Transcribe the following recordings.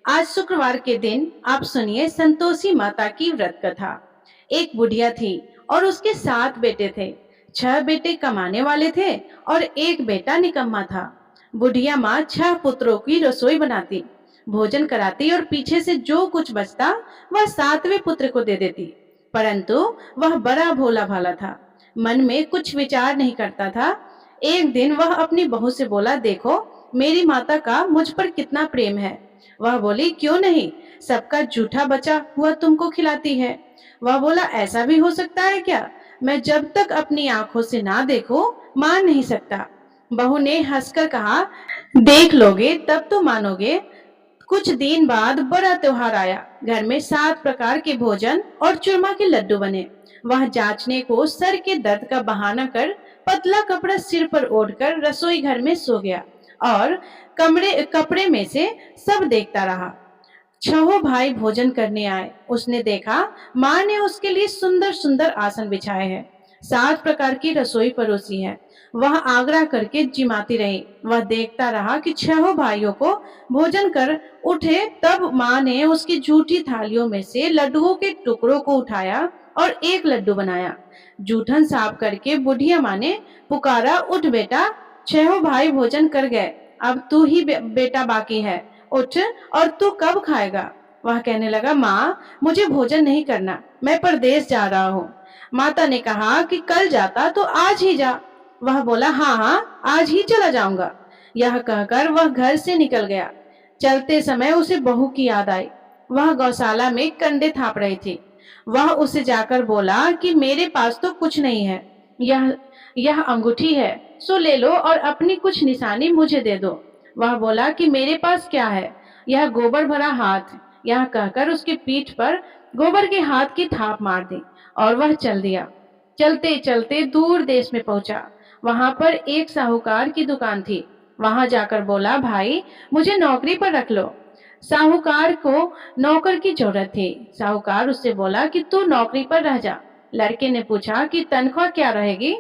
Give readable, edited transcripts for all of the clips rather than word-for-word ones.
आज शुक्रवार के दिन आप सुनिए संतोषी माता की व्रत कथा। एक बुढ़िया थी और उसके 7 बेटे थे। 6 बेटे कमाने वाले थे और एक बेटा निकम्मा था। बुढ़िया माँ 6 पुत्रों की रसोई बनाती, भोजन कराती और पीछे से जो कुछ बचता वह 7वें पुत्र को दे देती। परंतु वह बड़ा भोला भाला था, मन में कुछ विचार नहीं करता था। एक दिन वह अपनी बहू से बोला, देखो मेरी माता का मुझ पर कितना प्रेम है। वह बोली, क्यों नहीं, सबका जूठा बचा हुआ तुमको खिलाती है। वह बोला, ऐसा भी हो सकता है क्या? मैं जब तक अपनी आंखों से ना देखूं मान नहीं सकता। बहू ने हंसकर कहा, देख लोगे तब तो मानोगे। कुछ दिन बाद बड़ा त्योहार आया। घर में 7 प्रकार के भोजन और चूरमा के लड्डू बने। वह जांचने को सर के दर्द का बहाना कर पतला कपड़ा सिर पर ओढ़कर रसोई घर में सो गया और कपड़े में से सब देखता रहा। 6 भाई भोजन करने आए। उसने देखा माँ ने उसके लिए सुंदर सुंदर आसन बिछाए हैं, 7 प्रकार की रसोई परोसी है। वह आग्रह करके जिमाती रही। वह देखता रहा कि 6 भाइयों को भोजन कर उठे, तब माँ ने उसकी झूठी थालियों में से लड्डुओं के टुकड़ों को उठाया और एक लड्डू बनाया। जूठन साफ करके बुढ़िया माँ ने पुकारा, उठ बेटा, 6 भाई भोजन कर गए, अब तू ही बेटा बाकी है, उठ और तू कब खाएगा? वह कहने लगा, माँ मुझे भोजन नहीं करना, मैं परदेश जा रहा हूँ। माता ने कहा कि कल जाता तो आज ही जा। वह बोला, हाँ हाँ आज ही चला जाऊंगा। यह कहकर वह घर से निकल गया। चलते समय उसे बहू की याद आई। वह गौशाला में कंडे थाप रही थी। वह उसे जाकर बोला कि मेरे पास तो कुछ नहीं है, यह अंगूठी है, सो ले लो और अपनी कुछ निशानी मुझे दे दो। वह बोला कि मेरे पास क्या है, यह गोबर भरा हाथ। यह कहकर उसकी पीठ पर गोबर के हाथ की थाप मार दी और वह चल दिया। चलते चलते दूर देश में पहुंचा। वहां पर एक साहूकार की दुकान थी। वहां जाकर बोला, भाई मुझे नौकरी पर रख लो। साहूकार को नौकर की जरूरत थी। साहूकार उससे बोला कि तू नौकरी पर रह जा। लड़के ने पूछा कि तनख्वाह क्या रहेगी?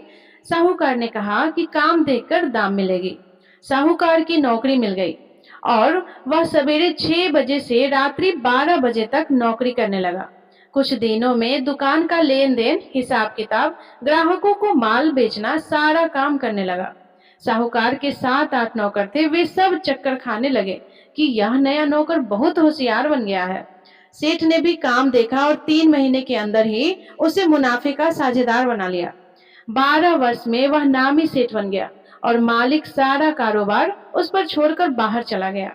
साहूकार ने कहा कि काम देखकर दाम मिलेगी। साहूकार की नौकरी मिल गई और वह सवेरे 6 बजे से रात्रि 12 बजे तक नौकरी करने लगा। कुछ दिनों में दुकान का लेन देन, हिसाब किताब, ग्राहकों को माल बेचना, सारा काम करने लगा। साहूकार के 7-8 नौकर थे। वे सब चक्कर खाने लगे कि यह नया नौकर बहुत होशियार बन गया है। सेठ ने भी काम देखा और 3 महीने के अंदर ही उसे मुनाफे का साझेदार बना लिया। 12 वर्ष में वह नामी सेठ बन गया और मालिक सारा कारोबार उस पर छोड़कर बाहर चला गया।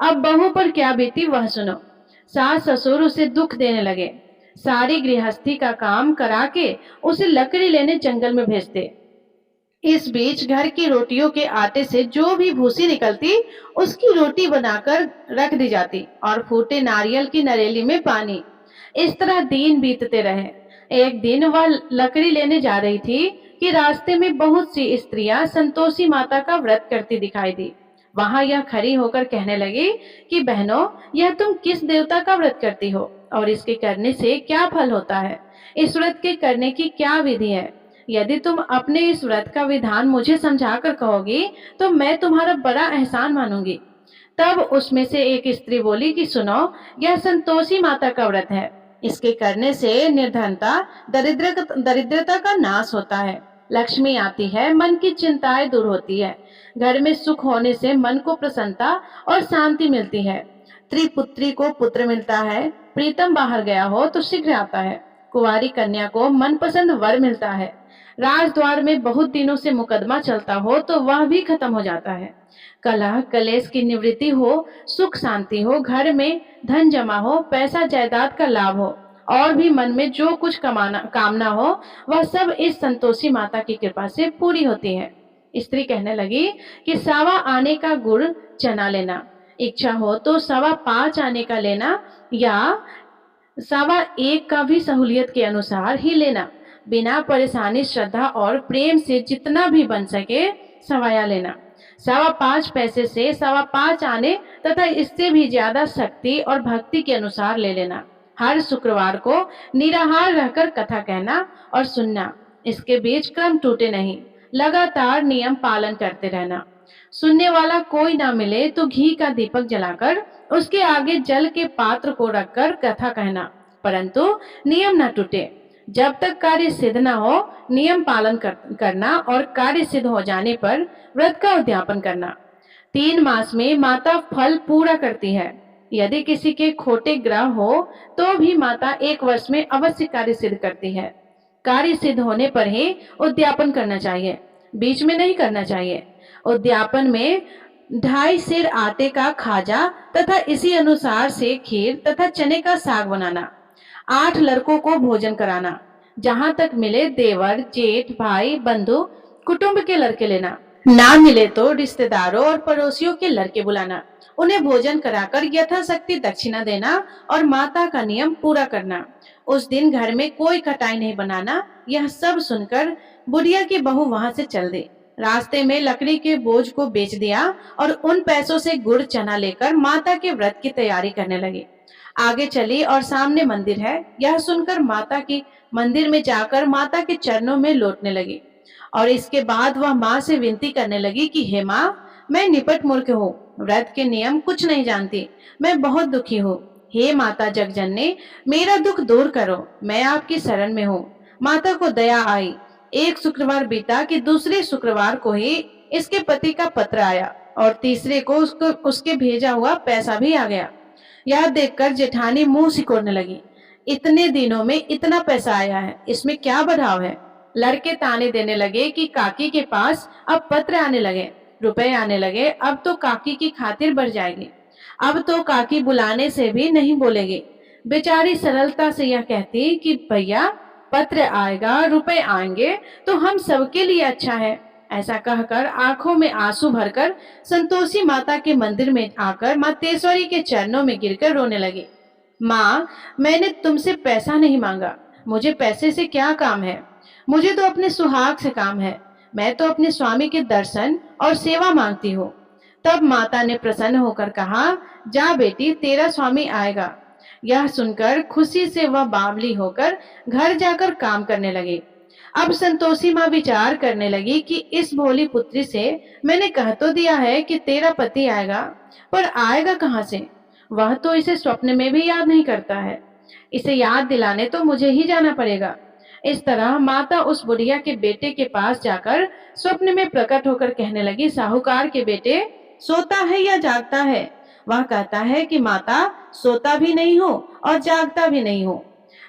अब बहू पर क्या बीती वह सुनो। सास ससुर उसे दुख देने लगे। सारी गृहस्थी का काम करा के उसे लकड़ी लेने जंगल में भेजते। इस बीच घर की रोटियों के आटे से जो भी भूसी निकलती उसकी रोटी बनाकर रख दी जाती और फूटे नारियल की नरेली में पानी। इस तरह दिन बीतते रहे। एक दिन वह लकड़ी लेने जा रही थी कि रास्ते में बहुत सी स्त्रियां संतोषी माता का व्रत करती दिखाई दी। वहां यह खड़ी होकर कहने लगी कि बहनों, यह तुम किस देवता का व्रत करती हो और इसके करने से क्या फल होता है? इस व्रत के करने की क्या विधि है? यदि तुम अपने इस व्रत का विधान मुझे समझाकर कहोगी तो मैं तुम्हारा बड़ा एहसान मानूंगी। तब उसमें से एक स्त्री बोली कि सुनो, यह संतोषी माता का व्रत है। इसके करने से निर्धनता, दरिद्रता का नाश होता है, लक्ष्मी आती है, मन की चिंताएं दूर होती है, घर में सुख होने से मन को प्रसन्नता और शांति मिलती है, त्रिपुत्री को पुत्र मिलता है, प्रीतम बाहर गया हो तो शीघ्र आता है, कुंवारी कन्या को मनपसंद वर मिलता है, राजद्वार में बहुत दिनों से मुकदमा चलता हो तो वह भी खत्म हो जाता है, कलह कलेश की निवृत्ति हो, सुख शांति हो, घर में धन जमा हो, पैसा जायदाद का लाभ हो और भी मन में जो कुछ कामना हो वह सब इस संतोषी माता की कृपा से पूरी होती है। स्त्री कहने लगी कि 1.25 आने का गुड़ चना लेना, इच्छा हो तो 5.25 आने का लेना या 1.25 का भी सहूलियत के अनुसार ही लेना। बिना परेशानी, श्रद्धा और प्रेम से जितना भी बन सके सवाया लेना। 5.25 पैसे से 5.25 आने तथा इससे भी ज्यादा शक्ति और भक्ति के अनुसार ले लेना। हर शुक्रवार को निराहार रहकर कथा कहना और सुनना। इसके बीच क्रम टूटे नहीं, लगातार नियम पालन करते रहना। सुनने वाला कोई ना मिले तो घी का दीपक जलाकर उसके आगे जल के पात्र को रखकर कथा कहना, परंतु नियम न टूटे। जब तक कार्य सिद्ध न हो नियम पालन करना और कार्य सिद्ध हो जाने पर व्रत का उद्यापन करना। 3 मास में माता फल पूरा करती है। यदि किसी के खोटे ग्रह हो तो भी माता 1 वर्ष में अवश्य कार्य सिद्ध करती है। कार्य सिद्ध होने पर ही उद्यापन करना चाहिए, बीच में नहीं करना चाहिए। उद्यापन में 2.5 सेर आटे का खाजा तथा इसी अनुसार से खीर तथा चने का साग बनाना। 8 लड़कों को भोजन कराना। जहां तक मिले देवर, जेठ, भाई, बंधु, कुटुंब के लड़के लेना। ना मिले तो रिश्तेदारों और पड़ोसियों के लड़के बुलाना। उन्हें भोजन कराकर यथाशक्ति दक्षिणा देना और माता का नियम पूरा करना। उस दिन घर में कोई खटाई नहीं बनाना। यह सब सुनकर बुढ़िया की बहू वहां से चल दी। रास्ते में लकड़ी के बोझ को बेच दिया और उन पैसों से गुड़ चना लेकर माता के व्रत की तैयारी करने लगी। आगे चली और सामने मंदिर है। यह सुनकर माता की मंदिर में जाकर माता के चरणों में लौटने लगी और इसके बाद वह माँ से विनती करने लगी कि हे माँ, मैं निपट मूर्ख हूँ, व्रत के नियम कुछ नहीं जानती, मैं बहुत दुखी हूँ। हे माता जगजननी, मेरा दुख दूर करो, मैं आपकी शरण में हूँ। माता को दया आई। एक शुक्रवार बीता कि दूसरे शुक्रवार को ही इसके पति का पत्र आया और तीसरे को उसके भेजा हुआ पैसा भी आ गया। यह देखकर जेठानी मुंह सिकोड़ने लगी। इतने दिनों में इतना पैसा आया है, इसमें क्या बढ़ाव है। लड़के ताने देने लगे कि काकी के पास अब पत्र आने लगे, रुपए आने लगे, अब तो काकी की खातिर बढ़ जाएगी, अब तो काकी बुलाने से भी नहीं बोलेगी। बेचारी सरलता से यह कहती कि भैया पत्र आएगा, रुपए आएंगे तो हम सबके लिए अच्छा है। ऐसा कहकर आंखों में आंसू भरकर संतोषी माता के मंदिर में आकर माँ तेश्वरी के चरणों में गिरकर रोने लगी। माँ, मैंने तुमसे पैसा नहीं मांगा, मुझे पैसे से क्या काम है, मुझे तो अपने सुहाग से काम है। मैं तो अपने स्वामी के दर्शन और सेवा मांगती हूँ। तब माता ने प्रसन्न होकर कहा, जा बेटी, तेरा स्वामी आएगा। यह सुनकर खुशी से वह बावली होकर घर जाकर काम करने लगी। अब संतोषी माँ विचार करने लगी कि इस भोली पुत्री से मैंने कह तो दिया है कि तेरा पति आएगा, पर आएगा कहाँ से। वह तो इसे स्वप्न में भी याद नहीं करता है। इसे याद दिलाने तो मुझे ही जाना पड़ेगा। इस तरह माता उस बुढ़िया के बेटे के पास जाकर स्वप्न में प्रकट होकर कहने लगी, साहूकार के बेटे, सोता है या जागता है। वह कहता है कि माता, सोता भी नहीं हो और जागता भी नहीं हो,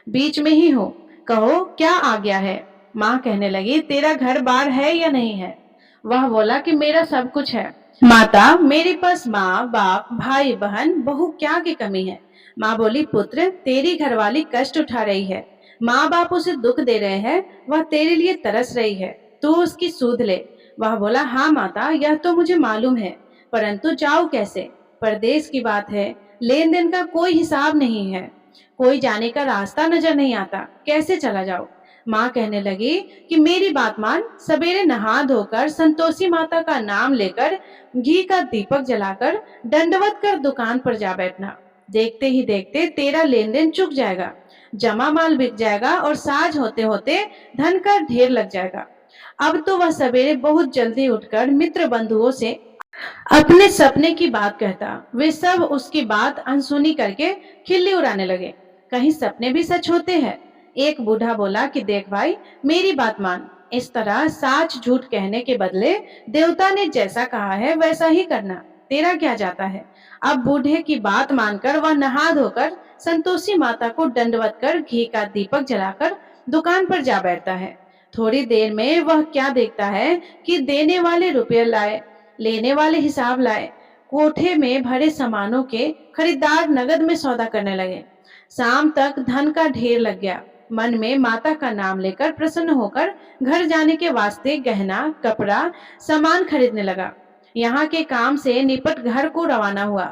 बीच में ही हो, कहो क्या आ गया है। माँ कहने लगी, तेरा घर बार है या नहीं है। वह बोला कि मेरा सब कुछ है। माता, मेरे पास माँ बाप भाई बहन बहू क्या की कमी है। माँ बोली, पुत्र, तेरी घरवाली कष्ट उठा रही है, माँ बाप उसे दुख दे रहे हैं, वह तेरे लिए तरस रही है, तू उसकी सूध ले। वह बोला, हाँ माता, यह तो मुझे मालूम है, परंतु जाऊं कैसे। परदेश की बात है, लेन देन का कोई हिसाब नहीं है, कोई जाने का रास्ता नजर नहीं आता, कैसे चला जाऊं। माँ कहने लगी कि मेरी बात मान, सवेरे नहा धोकर संतोषी माता का नाम लेकर घी का दीपक जलाकर दंडवत कर दुकान पर जा बैठना। देखते ही देखते तेरा लेन देन चुक जाएगा, जमा माल बिक जाएगा और साझ होते होते धन का ढेर लग जाएगा। अब तो वह सवेरे बहुत जल्दी उठकर मित्र बंधुओं से अपने सपने की बात कहता। वे सब उसकी बात अनसुनी करके खिल्ली उड़ाने लगे। कहीं सपने भी सच होते हैं। एक बूढ़ा बोला कि देख भाई, मेरी बात मान, इस तरह साच झूठ कहने के बदले देवता ने जैसा कहा है वैसा ही करना, तेरा क्या जाता है। अब बूढ़े की बात मानकर वह नहा धोकर संतोषी माता को दंडवत कर घी का दीपक जलाकर दुकान पर जा बैठता है। थोड़ी देर में वह क्या देखता है कि देने वाले रुपये लाए, लेने वाले हिसाब लाए। कोठे में भरे सामानों के खरीदार नगद में सौदा करने लगे। शाम तक धन का ढेर लग गया। मन में माता का नाम लेकर प्रसन्न होकर घर जाने के वास्ते गहना कपड़ा सामान खरीदने लगा। यहाँ के काम से निपट घर को रवाना हुआ।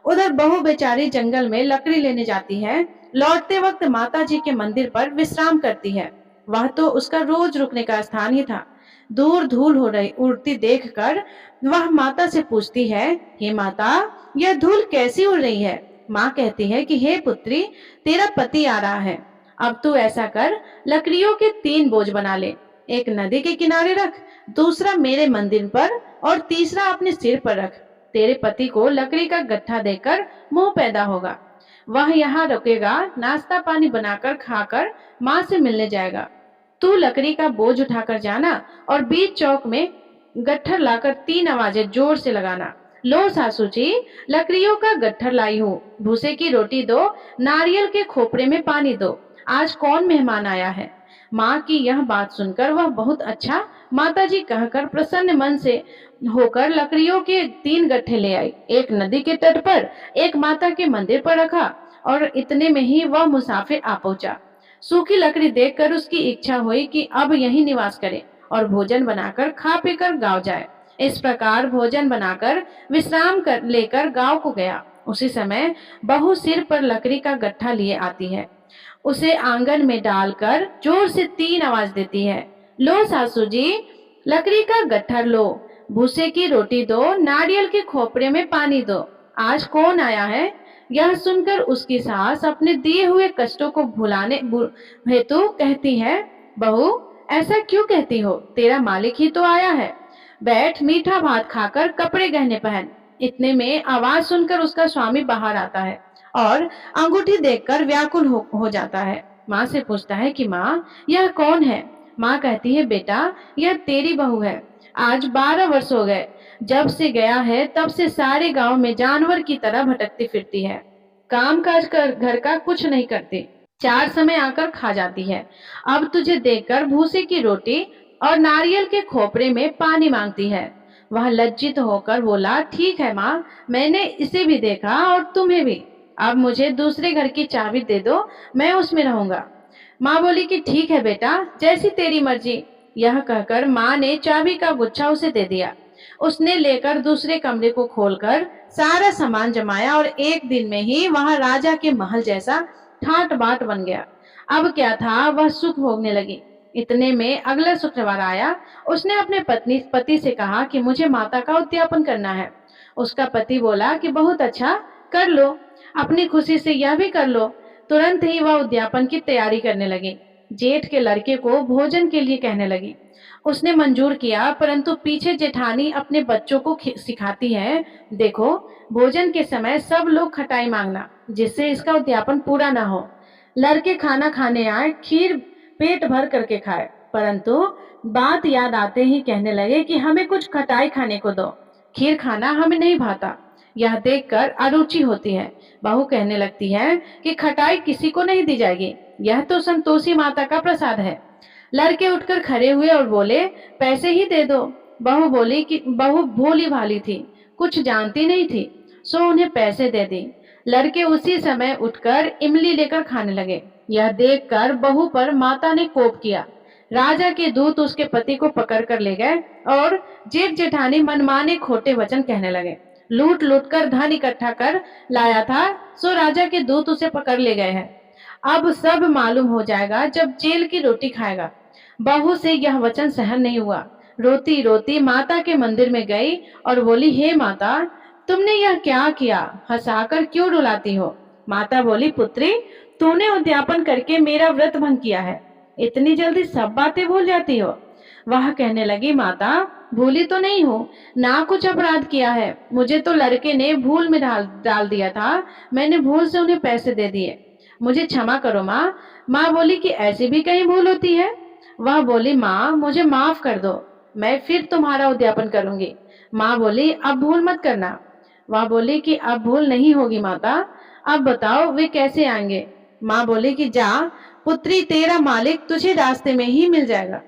उधर बहू बेचारी जंगल में लकड़ी लेने जाती है। लौटते वक्त माता जी के मंदिर पर विश्राम करती है। वह तो उसका रोज रुकने का स्थान ही था। दूर धूल हो रही उड़ती देखकर वह माता से पूछती है, हे माता, यह धूल कैसी उड़ रही है। माँ कहती है कि हे पुत्री, तेरा पति आ रहा है। अब तू ऐसा कर, लकड़ियों के 3 बोझ बना ले, एक नदी के किनारे रख, दूसरा मेरे मंदिर पर और तीसरा अपने सिर पर रख। तेरे पति को लकड़ी का गट्ठा देकर मोह पैदा होगा। वह यहाँ रुकेगा, नाश्ता पानी बनाकर खाकर माँ से मिलने जाएगा। तू लकड़ी का बोझ उठाकर जाना और बीच चौक में गट्ठर लाकर 3 आवाजें जोर से लगाना। लो सासू जी, लकड़ियों का गट्ठर लाई हूँ, भूसे की रोटी दो, नारियल के खोपरे में पानी दो, आज कौन मेहमान आया है। माँ की यह बात सुनकर वह बहुत अच्छा माताजी कहकर प्रसन्न मन से होकर लकड़ियों के 3 गट्ठे ले आई। एक नदी के तट पर, एक माता के मंदिर पर रखा और इतने में ही वह मुसाफिर आ पहुंचा। सूखी लकड़ी देखकर उसकी इच्छा हुई कि अब यहीं निवास करे और भोजन बनाकर खा पीकर गांव जाए। इस प्रकार भोजन बनाकर विश्राम कर लेकर गांव को गया। उसी समय बहू सिर पर लकड़ी का गट्ठा लिए आती है। उसे आंगन में डालकर जोर से 3 आवाज देती है। लो सासू जी, लकड़ी का गट्ठर लो, भूसे की रोटी दो, नारियल के खोपरे में पानी दो, आज कौन आया है। यह सुनकर उसकी सास अपने दिए हुए कष्टों को भुलाने हेतु कहती है, बहू ऐसा क्यों कहती हो, तेरा मालिक ही तो आया है, बैठ मीठा भात खाकर कपड़े गहने पहन। इतने में आवाज सुनकर उसका स्वामी बाहर आता है और अंगूठी देखकर व्याकुल हो जाता है। माँ से पूछता है कि माँ यह कौन है। माँ कहती है, बेटा यह तेरी बहू है, आज 12 वर्ष हो गए, जब से गया है तब से सारे गांव में जानवर की तरह भटकती फिरती है, काम काज कर घर का कुछ नहीं करती, 4 समय आकर खा जाती है। अब तुझे देखकर भूसे की रोटी और नारियल के खोपरे में पानी मांगती है। वह लज्जित होकर बोला, ठीक है माँ, मैंने इसे भी देखा और तुम्हें भी, अब मुझे दूसरे घर की चाबी दे दो, मैं उसमें रहूंगा। माँ बोली कि ठीक है बेटा, जैसी तेरी मर्जी। यह कहकर माँ ने चाबी का गुच्छा उसे दे दिया। उसने लेकर दूसरे कमरे को खोलकर सारा सामान जमाया और एक दिन में ही वहां राजा के महल जैसा ठाट बाट बन गया। अब क्या था, वह सुख भोगने लगी। इतने में अगला शुक्रवार आया। उसने अपने पति से कहा कि मुझे माता का उद्यापन करना है। उसका पति बोला कि बहुत अच्छा, कर लो, अपनी खुशी से यह भी कर लो। तुरंत ही वह उद्यापन की तैयारी करने लगी। जेठ के लड़के को भोजन के लिए कहने लगी। उसने मंजूर किया, परंतु पीछे जेठानी अपने बच्चों को सिखाती है, देखो भोजन के समय सब लोग खटाई मांगना, जिससे इसका उद्यापन पूरा ना हो। लड़के खाना खाने आए, खीर पेट भर करके खाए, परंतु बात याद आते ही कहने लगे कि हमें कुछ खटाई खाने को दो, खीर खाना हमें नहीं भाता। यह देखकर अरुचि होती है। बहू कहने लगती है कि खटाई किसी को नहीं दी जाएगी, यह तो संतोषी माता का प्रसाद है। लड़के उठकर खड़े हुए और बोले, पैसे ही दे दो। बहू बोली कि बहू भोली भाली थी, कुछ जानती नहीं थी, सो उन्हें पैसे दे दी। लड़के उसी समय उठकर इमली लेकर खाने लगे। यह देखकर बहू पर माता ने कोप किया। राजा के दूत उसके पति को पकड़कर ले गए और जेठ जेठानी मनमाने खोटे वचन कहने लगे। लूट लूट कर धन इकट्ठा कर लाया था, सो राजा के दूत उसे पकड़ ले गए हैं। अब सब मालूम हो जाएगा जब जेल की रोटी खाएगा। बहू से यह वचन सहन नहीं हुआ। रोती रोती माता के मंदिर में गई और बोली, हे माता, तुमने यह क्या किया, हंसाकर क्यों रुलाती हो। माता बोली, पुत्री, तूने उद्यापन करके मेरा व्रत भंग किया है, इतनी जल्दी सब बातें भूल जाती हो। वह कहने लगी, माता भूली तो नहीं हूँ, ना कुछ अपराध किया है, मुझे तो लड़के ने भूल में डाल दिया था, मैंने भूल से उन्हें पैसे दे दिए, मुझे क्षमा करो माँ। माँ बोली कि ऐसी भी कहीं भूल होती है। वह बोली, माँ मुझे माफ कर दो, मैं फिर तुम्हारा उद्यापन करूंगी। माँ बोली, अब भूल मत करना। वह बोली कि अब भूल नहीं होगी माता, अब बताओ वे कैसे आएंगे। माँ बोली कि जा पुत्री, तेरा मालिक तुझे रास्ते में ही मिल जाएगा।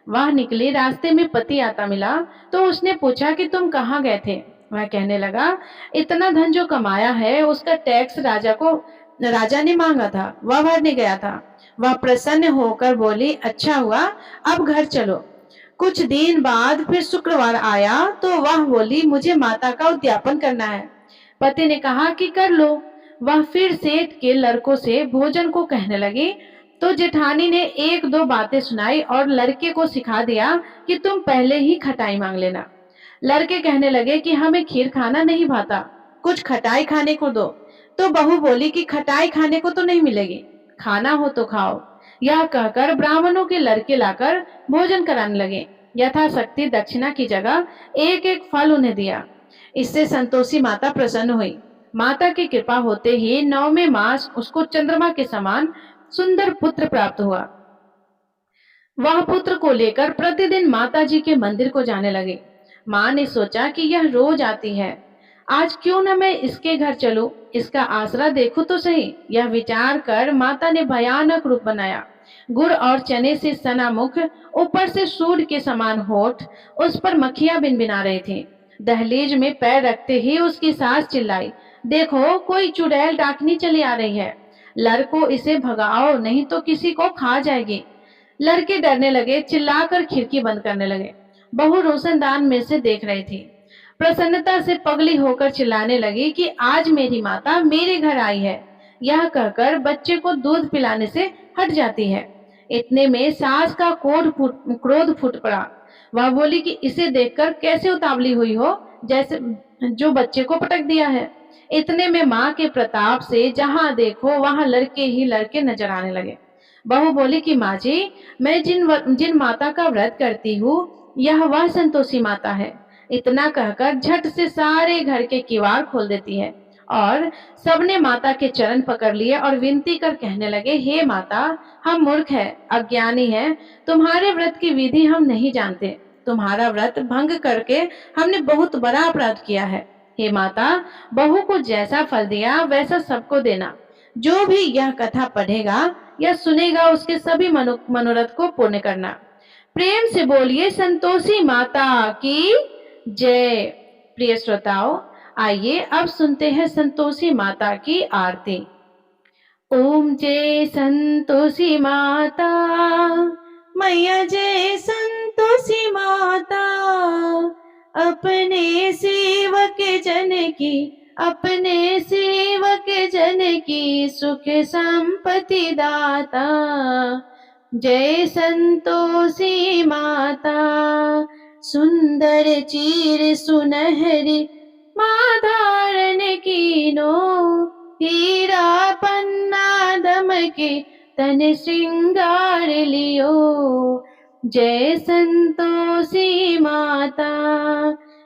वह निकली, रास्ते में पति आता मिला तो उसने पूछा कि तुम कहाँ गए थे। वह कहने लगा, इतना धन जो कमाया है उसका टैक्स राजा ने मांगा था, वह भरने गया था। वह प्रसन्न होकर बोली, अच्छा हुआ, अब घर चलो। कुछ दिन बाद फिर शुक्रवार आया तो वह बोली, मुझे माता का उद्यापन करना है। पति ने कहा कि कर लो। वह फिर सेठ के लड़कों से भोजन को कहने लगी तो जेठानी ने 1-2 बातें सुनाई और लड़के को सिखा दिया कि तुम पहले ही खटाई मांग लेना। लड़के कहने लगे कि हमें खीर खाना नहीं भाता, कुछ खटाई खाने को दो। तो बहू बोली कि खटाई खाने को तो नहीं मिलेगी, खाना हो तो खाओ। यह कहकर ब्राह्मणों के लड़के लाकर भोजन कराने लगे। यथाशक्ति दक्षिणा की जगह एक एक फल उन्हें दिया। इससे संतोषी माता प्रसन्न हुई। माता की कृपा होते ही 9वें मास उसको चंद्रमा के समान सुंदर पुत्र प्राप्त हुआ। वह पुत्र को लेकर प्रतिदिन माता जी के मंदिर को जाने लगे। माँ ने सोचा कि यह रोज आती है, आज क्यों न मैं इसके घर चलूं, इसका आसरा देखूं तो सही। यह विचार कर माता ने भयानक रूप बनाया। गुड़ और चने से सना मुख, ऊपर से सूंड के समान होठ, उस पर मक्खियां भिनभिना रहे थे। दहलीज में पैर रखते ही उसकी सास चिल्लाई, देखो कोई चुड़ैल डाकनी चली आ रही है, लड़को इसे भगाओ नहीं तो किसी को खा जाएगी। लड़के डरने लगे, चिल्लाकर खिड़की बंद करने लगे। बहू रोशनदान में से देख रही थी। प्रसन्नता से पगली होकर चिल्लाने लगी कि आज मेरी माता मेरे घर आई है। यह कहकर बच्चे को दूध पिलाने से हट जाती है। इतने में सास का क्रोध फूट पड़ा। वह बोली कि इसे देखकर कैसे उतावली हुई हो, जैसे जो बच्चे को पटक दिया है। इतने में माँ के प्रताप से जहां देखो वहां लड़के ही लड़के नजर आने लगे। बहू बोली कि माँ जी, मैं जिन माता का व्रत करती हूँ, यह वह संतोषी माता है। इतना कहकर झट से सारे घर के किवाड़ खोल देती है और सबने माता के चरण पकड़ लिए और विनती कर कहने लगे, हे माता, हम मूर्ख है, अज्ञानी है, तुम्हारे व्रत की विधि हम नहीं जानते। तुम्हारा व्रत भंग करके हमने बहुत बड़ा अपराध किया है। हे माता, बहू को जैसा फल दिया वैसा सबको देना। जो भी यह कथा पढ़ेगा या सुनेगा उसके सभी मनोरथ को पूर्ण करना। प्रेम से बोलिए संतोषी माता की जय। प्रिय श्रोताओं, आइए अब सुनते हैं संतोषी माता की आरती। ओम जय संतोषी माता, मैया जय संतोषी माता, अपने सेवक जन की, अपने सेवक जन की सुख संपत्ति दाता। जय संतोषी माता, सुंदर चीर सुनहरी माँ धारण कीनो, हीरा पन्ना दमके तन श्रृंगार लियो। जय संतोषी माता,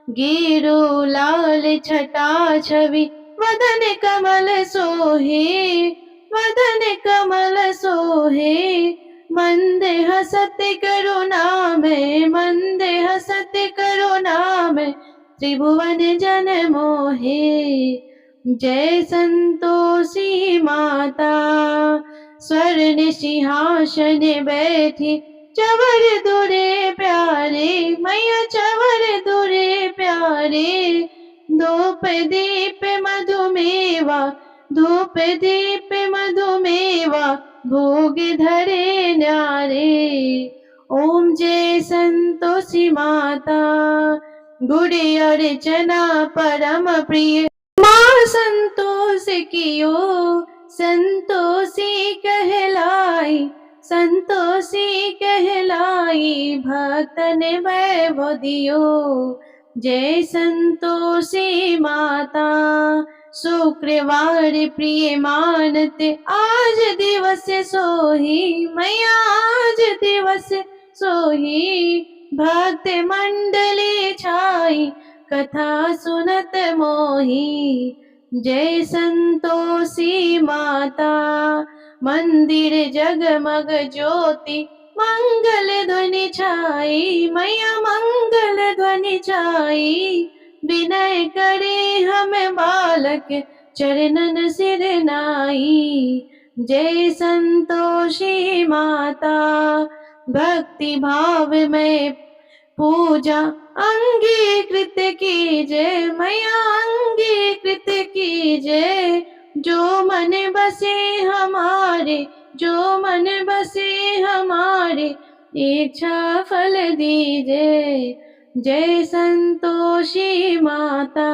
गिरु लाल छटा छवि वदन कमल सोहे, वदन कमल सोहे, मंद हसत करुणा में, मंद हसत करुणा में, त्रिभुवन जन मोहे। जय संतोषी माता, स्वर्ण सिंहासन बैठी, चवर दुरे प्यारे, मैया चवर दुरे प्यारे, धूप दीप मधुमेवा, धूप दीप मधुमेवा, भोग धरे न्यारे। ओम जय संतोषी माता, गुड़ और चना परम प्रिय, माँ संतोष कियो, संतोषी कहलाई, संतोषी कहलाई, भक्तन वैभव दियो। जय संतोषी माता, शुक्रवार प्रिय मानते, आज दिवस सोही, मैया आज दिवस सोही, भक्त मंडली छाई, कथा सुनत मोही। जय संतोषी माता, मंदिर जगमग ज्योति, मंगल ध्वनि छाई, मैया मंगल ध्वनि छाई, विनय करे हम बालक चरणन सिर नाई। जय संतोषी माता, भक्ति भाव में पूजा अंगीकृत कीजय, मैया अंगीकृत कीजय। जो मन बसे हमारे, जो मन बसे हमारे, इच्छा फल दीजिए। जय संतोषी माता,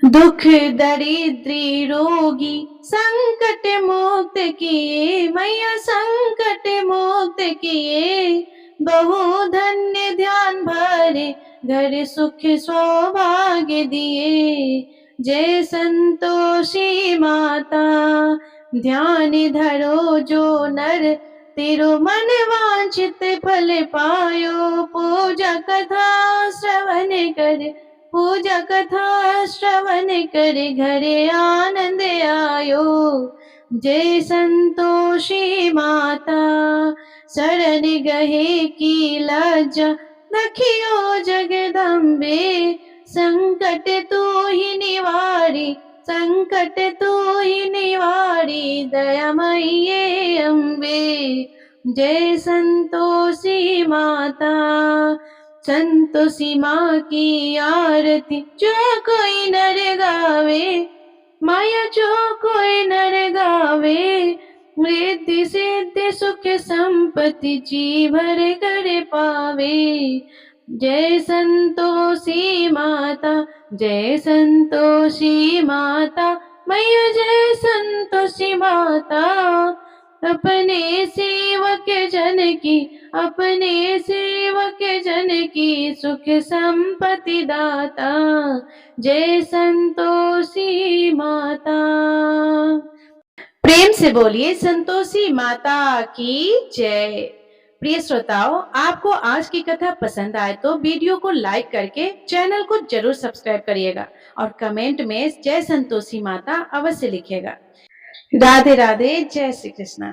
दुख दरिद्री रोगी संकट मुक्त किए, मैया संकट मुक्त किए। बहु धन्य ध्यान भरे, घर सुख सौभाग्य दिए। जय संतोषी माता, ध्यान धरो जो नर, तेरो मन वांछित फल पायो। पूजा कथा श्रवण कर, पूजा कथा श्रवण करे घरे आनंद आयो। जय संतोषी माता शरण गहे की लज्जा, रखियो जगदम्बे संकट तू ही निवारी, संकट तू ही निवारी दयामयी अम्बे। जय संतोषी माता, संतोषी माँ की आरती जो कोई नर गावे, माया जो कोई नर गावे, रिद्धि सिद्धि सुख संपत्ति जी भर कर पावे। जय संतोषी माता, जय संतोषी माता, मैया जय संतोषी माता। अपने सेवक जन की, अपने सेवक जन की सुख संपत्ति दाता। जय संतोषी माता। प्रेम से बोलिए संतोषी माता की जय। प्रिय श्रोताओं, आपको आज की कथा पसंद आए तो वीडियो को लाइक करके चैनल को जरूर सब्सक्राइब करिएगा और कमेंट में जय संतोषी माता अवश्य लिखिएगा। राधे राधे, जय श्री कृष्णा।